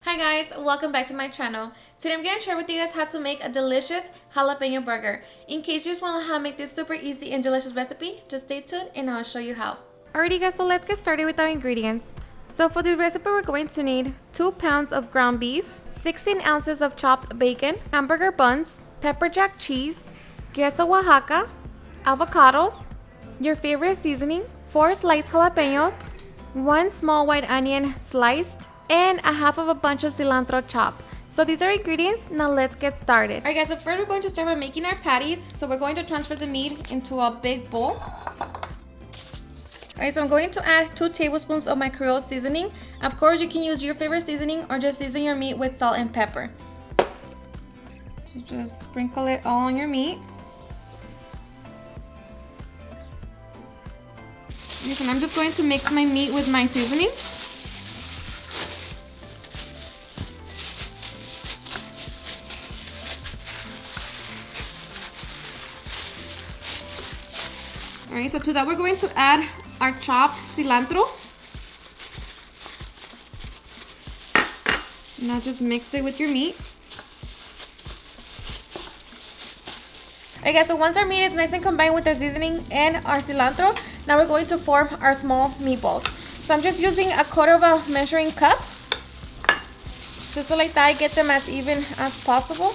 Hi guys, welcome back to my channel. Today I'm going to share with you guys how to make a delicious jalapeno burger. In case you just want to know how to make this super easy and delicious recipe, just stay tuned and I'll show you how. Alrighty guys, so let's get started with our ingredients. So for this recipe we're going to need 2 pounds of ground beef, 16 ounces of chopped bacon, hamburger buns, pepper jack cheese, queso Oaxaca, avocados, your favorite seasoning, 4 sliced jalapenos, 1 small white onion sliced, and a half of a bunch of cilantro chopped. So these are ingredients. Now let's get started. Alright guys, so first we're going to start by making our patties. So we're going to transfer the meat into a big bowl. Alright, so I'm going to add 2 tablespoons of my Creole seasoning. Of course, you can use your favorite seasoning or just season your meat with salt and pepper. So just sprinkle it all on your meat. And I'm just going to mix my meat with my seasoning. Alright, so to that we're going to add our chopped cilantro. Now just mix it with your meat. Alright guys, so once our meat is nice and combined with our seasoning and our cilantro, now we're going to form our small meatballs. So I'm just using a quarter of a measuring cup, just so like that I get them as even as possible.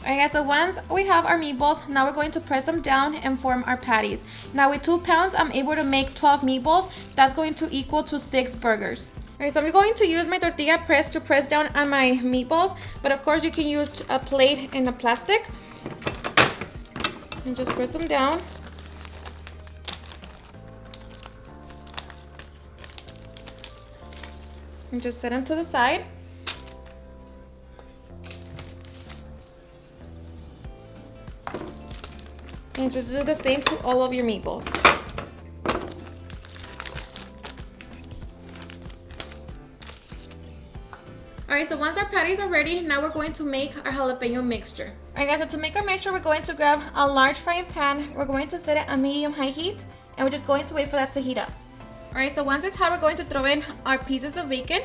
Alright guys, so once we have our meatballs, now we're going to press them down and form our patties. Now with 2 pounds, I'm able to make 12 meatballs. That's going to equal to 6 burgers. Alright, so I'm going to use my tortilla press to press down on my meatballs, but of course you can use a plate and a plastic. And just press them down. And just set them to the side. And just do the same to all of your meatballs. Alright, so once our patties are ready, now we're going to make our jalapeno mixture. Alright guys, so to make our mixture, we're going to grab a large frying pan. We're going to set it on medium-high heat, and we're just going to wait for that to heat up. Alright, so once it's hot, we're going to throw in our pieces of bacon.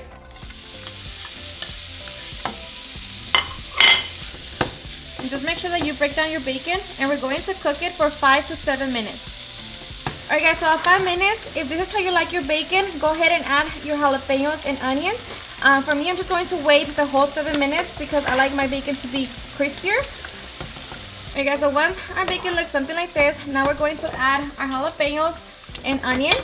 And just make sure that you break down your bacon, and we're going to cook it for 5 to 7 minutes. Alright guys, so at 5 minutes, if this is how you like your bacon, go ahead and add your jalapenos and onions. For me, I'm just going to wait the whole 7 minutes because I like my bacon to be crispier. Alright guys, so once our bacon looks something like this, now we're going to add our jalapenos and onion.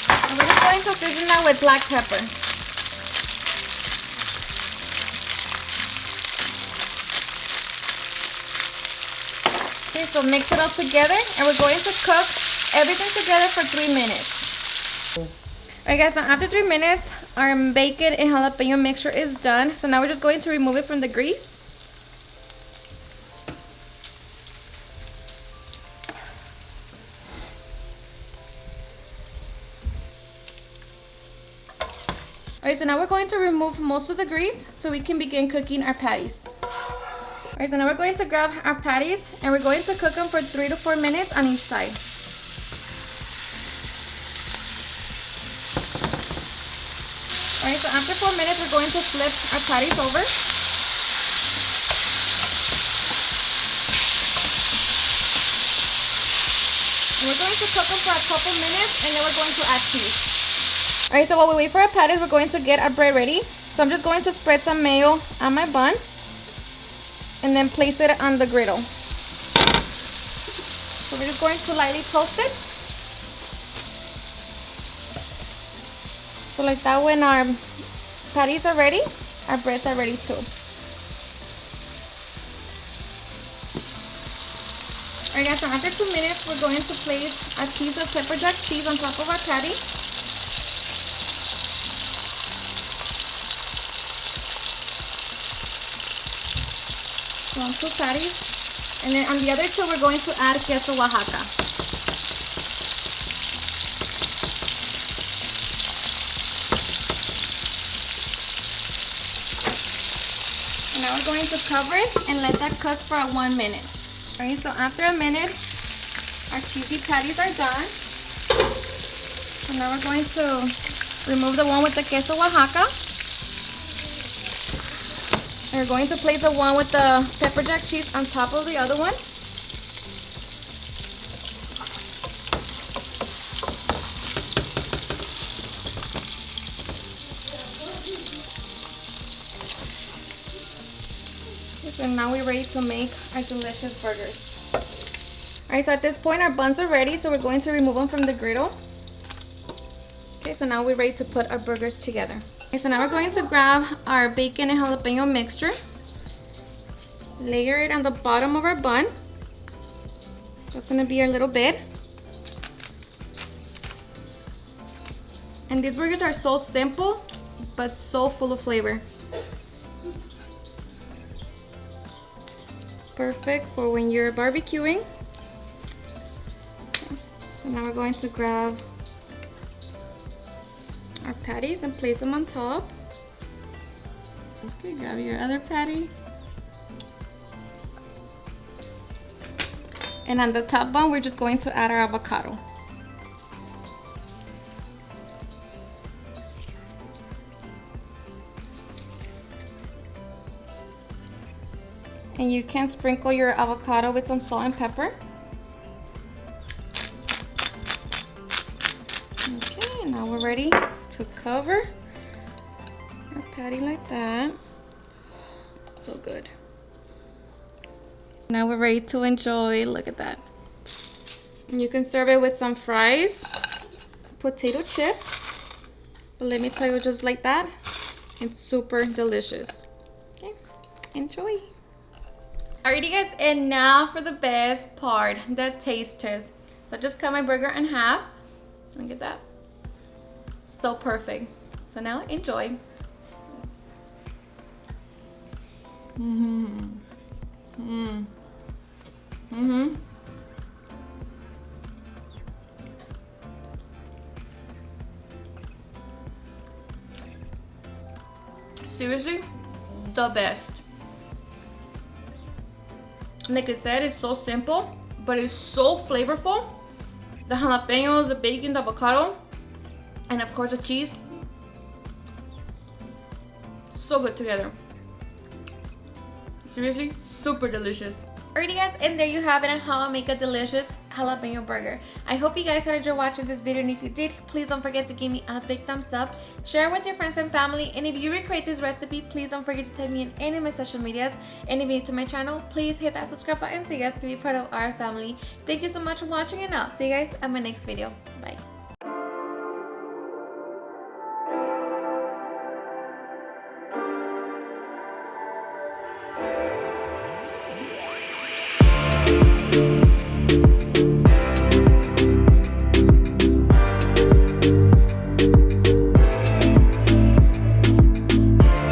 And we're just going to season that with black pepper. Okay, so mix it all together, and we're going to cook everything together for 3 minutes. Alright guys, so after 3 minutes, our bacon and jalapeno mixture is done. So now we're just going to remove it from the grease. Alright, so now we're going to remove most of the grease so we can begin cooking our patties. Alright, so now we're going to grab our patties and we're going to cook them for 3 to 4 minutes on each side. Alright, so after 4 minutes, we're going to flip our patties over. And we're going to cook them for a couple minutes, and then we're going to add cheese. Alright, so while we wait for our patties, we're going to get our bread ready. So I'm just going to spread some mayo on my bun, and then place it on the griddle. So we're just going to lightly toast it. So like that, when our patties are ready, our breads are ready too. Alright guys, so after 2 minutes, we're going to place a piece of pepper jack cheese on top of our patty. So on 2 patties. And then on the other 2, we're going to add queso Oaxaca. Now we're going to cover it and let that cook for 1 minute. Alright, so after a minute, our cheesy patties are done. So now we're going to remove the one with the queso Oaxaca. And we're going to place the one with the pepper jack cheese on top of the other one. So now we're ready to make our delicious burgers. Alright, so at this point our buns are ready, so we're going to remove them from the griddle. Okay, so now we're ready to put our burgers together. Okay, so now we're going to grab our bacon and jalapeno mixture. Layer it on the bottom of our bun. That's going to be our little bit. And these burgers are so simple, but so full of flavor. Perfect for when you're barbecuing. Okay. So now we're going to grab our patties and place them on top. Okay, grab your other patty. And on the top bun, we're just going to add our avocado. And you can sprinkle your avocado with some salt and pepper. Okay, now we're ready to cover our patty like that. So good. Now we're ready to enjoy. Look at that. And you can serve it with some fries, potato chips. But let me tell you, just like that, it's super delicious. Okay, enjoy. Alrighty guys, and now for the best part, the taste test. So I just cut my burger in half. Look at that. So perfect. So now enjoy. Seriously, the best. Like I said, it's so simple, but it's so flavorful. The jalapenos, the bacon, the avocado, and of course the cheese. So good together. Seriously, super delicious. Alrighty guys, and there you have it on how I make a delicious jalapeno burger. I hope you guys had enjoyed watching this video, and if you did, please don't forget to give me a big thumbs up, share with your friends and family, and if you recreate this recipe, please don't forget to tag me in any of my social medias, and if you're new to my channel, please hit that subscribe button so you guys can be part of our family. Thank you so much for watching, and I'll see you guys on my next video. Bye.